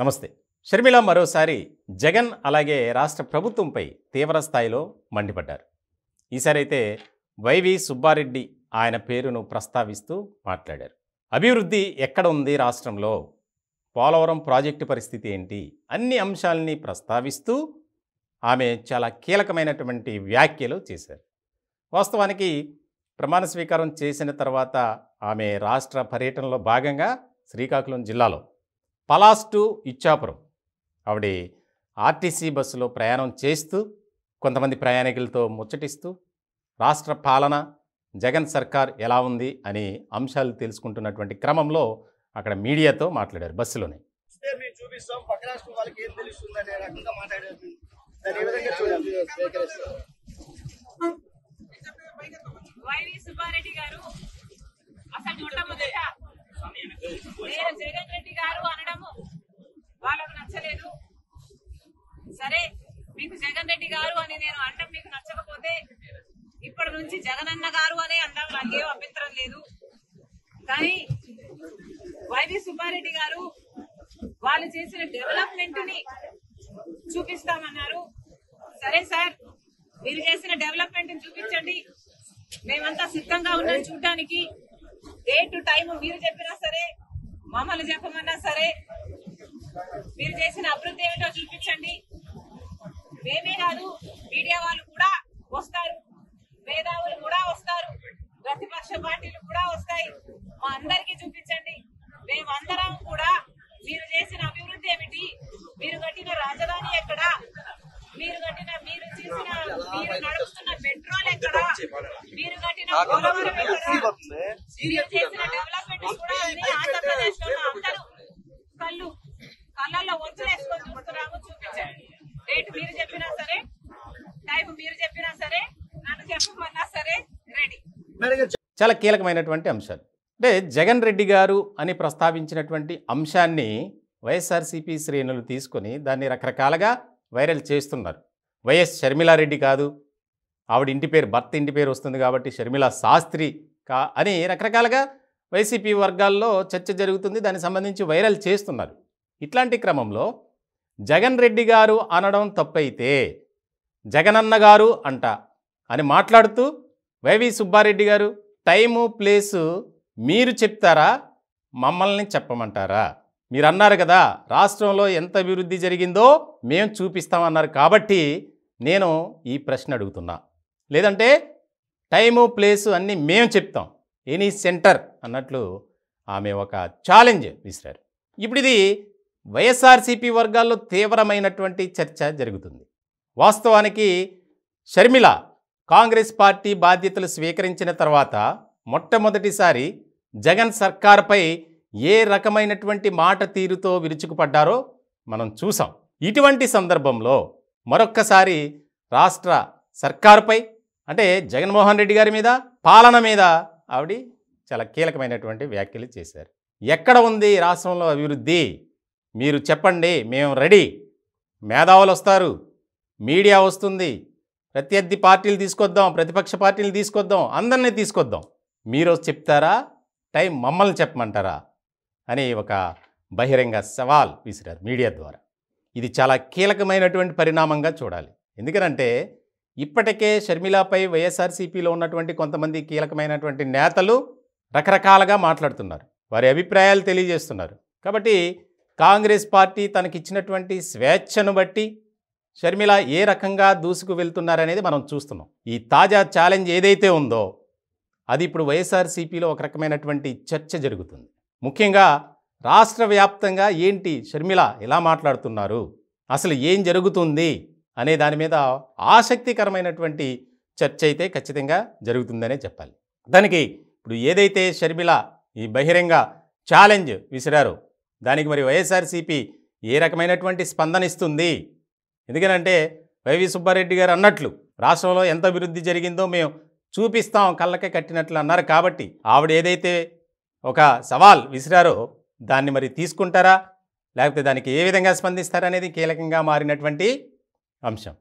నమస్తే. షర్మిల మరోసారి జగన్ అలాగే రాష్ట్ర ప్రభుత్వంపై తీవ్ర స్థాయిలో మండిపడ్డారు. ఈసారి అయితే వైవి సుబ్బారెడ్డి ఆయన పేరును ప్రస్తావిస్తూ మాట్లాడారు. అభివృద్ధి ఎక్కడ ఉంది రాష్ట్రంలో, పోలవరం ప్రాజెక్టు పరిస్థితి ఏంటి, అన్ని అంశాలని ప్రస్తావిస్తూ ఆమె చాలా కీలకమైనటువంటి వ్యాఖ్యలు చేశారు. వాస్తవానికి ప్రమాణ స్వీకారం చేసిన తర్వాత ఆమె రాష్ట్ర పర్యటనలో భాగంగా శ్రీకాకుళం జిల్లాలో పలాస్ టు ఇచ్చాపురం ఆవిడ ఆర్టీసీ బస్సులో ప్రయాణం చేస్తూ కొంతమంది ప్రయాణికులతో ముచ్చటిస్తూ రాష్ట్ర పాలన జగన్ సర్కార్ ఎలా ఉంది అని అంశాలు తెలుసుకుంటున్నటువంటి క్రమంలో అక్కడ మీడియాతో మాట్లాడారు బస్సులోనే. వైవి సుబ్బారెడ్డి గారు అసలు మొట్టమొదట నేను జగన్ రెడ్డి గారు అనడము వాళ్ళకు నచ్చలేదు. సరే, మీకు జగన్ రెడ్డి గారు అని నేను అనడం మీకు నచ్చకపోతే ఇప్పటి నుంచి జగనన్న గారు అనే అనడం నాకేం అభ్యంతరం లేదు. కానీ వైవి సుబ్బారెడ్డి గారు వాళ్ళు చేసిన డెవలప్మెంట్ ని చూపిస్తామన్నారు. సరే సార్, మీరు చేసిన డెవలప్మెంట్ ని చూపించండి, మేమంతా సిద్ధంగా ఉన్నాం చూడడానికి. డేట్ టైం మీరు చెప్పినా సరే, మమ్మల్ని చెప్పమన్నా సరే, మీరు చేసిన అభివృద్ధి ఏమిటో చూపించండి. మేమే కాదు, మీడియా వాళ్ళు కూడా వస్తారు, మేధావులు కూడా వస్తారు, ప్రతిపక్ష పార్టీలు కూడా వస్తాయి. మా అందరికీ చూపించండి. మేమందరం కూడా మీరు చేసిన అభివృద్ధి ఏమిటి, మీరు కట్టిన రాజధాని ఎక్కడ, మీరు నడుపుతున్న మెట్రోలు ఎక్కడ, మీరు కట్టిన పోలవరం ఎక్కడ, మీరు చేసిన డెవలప్మెంట్ కూడా అన్ని ఆంధ్రప్రదేశ్ లో అందరూ కళ్ళల్లో ఒత్తులేసుకొని చూస్తున్నాము, చూపించండి. డేట్ మీరు చెప్పినా సరే, టైం మీరు చెప్పినా సరే, నన్ను చెప్పమన్నా సరే, రెడీ. చాలా కీలకమైనటువంటి అంశాలు. అంటే జగన్ రెడ్డి గారు అని ప్రస్తావించినటువంటి అంశాన్ని వైఎస్ఆర్సీపీ శ్రేణులు తీసుకొని దాన్ని రకరకాలుగా వైరల్ చేస్తున్నారు. వైఎస్ షర్మిలారెడ్డి కాదు, ఆవిడ ఇంటి పేరు భర్త ఇంటి పేరు వస్తుంది కాబట్టి షర్మిలా శాస్త్రి అని రకరకాలుగా వైసీపీ వర్గాల్లో చర్చ జరుగుతుంది. దానికి సంబంధించి వైరల్ చేస్తున్నారు. ఇట్లాంటి క్రమంలో జగన్ రెడ్డి గారు అనడం తప్పైతే జగనన్న గారు అంట అని మాట్లాడుతూ వైవి సుబ్బారెడ్డి గారు టైము ప్లేసు మీరు చెప్తారా, మమ్మల్ని చెప్పమంటారా? మీరు అన్నారు కదా రాష్ట్రంలో ఎంత అభివృద్ధి జరిగిందో మేము చూపిస్తామన్నారు, కాబట్టి నేను ఈ ప్రశ్న అడుగుతున్నా. లేదంటే టైము ప్లేసు అన్నీ మేము చెప్తాం, ఎనీ సెంటర్ అన్నట్లు ఆమె ఒక ఛాలెంజ్ విసిరారు. ఇప్పుడు ఇది వైఎస్ఆర్సీపీ వర్గాల్లో తీవ్రమైనటువంటి చర్చ జరుగుతుంది. వాస్తవానికి షర్మిల కాంగ్రెస్ పార్టీ బాధ్యతలు స్వీకరించిన తర్వాత మొట్టమొదటిసారి జగన్ సర్కార్పై ఏ రకమైనటువంటి మాట తీరుతో విరుచుకుపడ్డారో మనం చూసాం. ఇటువంటి సందర్భంలో మరొక్కసారి రాష్ట్ర సర్కారుపై అంటే జగన్మోహన్ రెడ్డి గారి మీద, పాలన మీద ఆవిడ చాలా కీలకమైనటువంటి వ్యాఖ్యలు చేశారు. ఎక్కడ ఉంది రాష్ట్రంలో అభివృద్ధి, మీరు చెప్పండి, మేము రెడీ. మేధావులు వస్తారు, మీడియా వస్తుంది, ప్రత్యర్థి పార్టీలు తీసుకొద్దాం, ప్రతిపక్ష పార్టీలు తీసుకొద్దాం, అందరినీ తీసుకొద్దాం. మీరు చెప్తారా, టైం మమ్మల్ని చెప్పమంటారా అని ఒక బహిరంగ సవాల్ విసిరారు మీడియా ద్వారా. ఇది చాలా కీలకమైనటువంటి పరిణామంగా చూడాలి. ఎందుకంటే ఇప్పటికే షర్మిలాపై వైఎస్ఆర్సీపీలో ఉన్నటువంటి కొంతమంది కీలకమైనటువంటి నేతలు రకరకాలుగా మాట్లాడుతున్నారు, వారి అభిప్రాయాలు తెలియజేస్తున్నారు. కాబట్టి కాంగ్రెస్ పార్టీ తనకిచ్చినటువంటి స్వేచ్ఛను బట్టి షర్మిల ఏ రకంగా దూసుకు వెళ్తున్నారనేది మనం చూస్తున్నాం. ఈ తాజా ఛాలెంజ్ ఏదైతే ఉందో అది ఇప్పుడు వైఎస్ఆర్సీపీలో ఒక రకమైనటువంటి చర్చ జరుగుతుంది. ముఖ్యంగా రాష్ట్ర వ్యాప్తంగా ఏంటి షర్మిల ఎలా మాట్లాడుతున్నారు, అసలు ఏం జరుగుతుంది అనే దాని మీద ఆసక్తికరమైనటువంటి చర్చ అయితే ఖచ్చితంగా జరుగుతుందనే చెప్పాలి. దానికి ఇప్పుడు ఏదైతే షర్మిల ఈ బహిరంగ ఛాలెంజ్ విసిరారో దానికి మరి వైఎస్ఆర్సీపీ ఏ రకమైనటువంటి స్పందన ఇస్తుంది? ఎందుకనంటే వైవి సుబ్బారెడ్డి గారు అన్నట్లు రాష్ట్రంలో ఎంత అభివృద్ధి జరిగిందో మేము చూపిస్తాం, కళ్ళకే కట్టినట్లు అన్నారు. కాబట్టి ఆవిడ ఏదైతే ఒక సవాల్ విసిరారో దాన్ని మరి తీసుకుంటారా, లేకపోతే దానికి ఏ విధంగా స్పందిస్తారనేది కీలకంగా మారినటువంటి అంశం.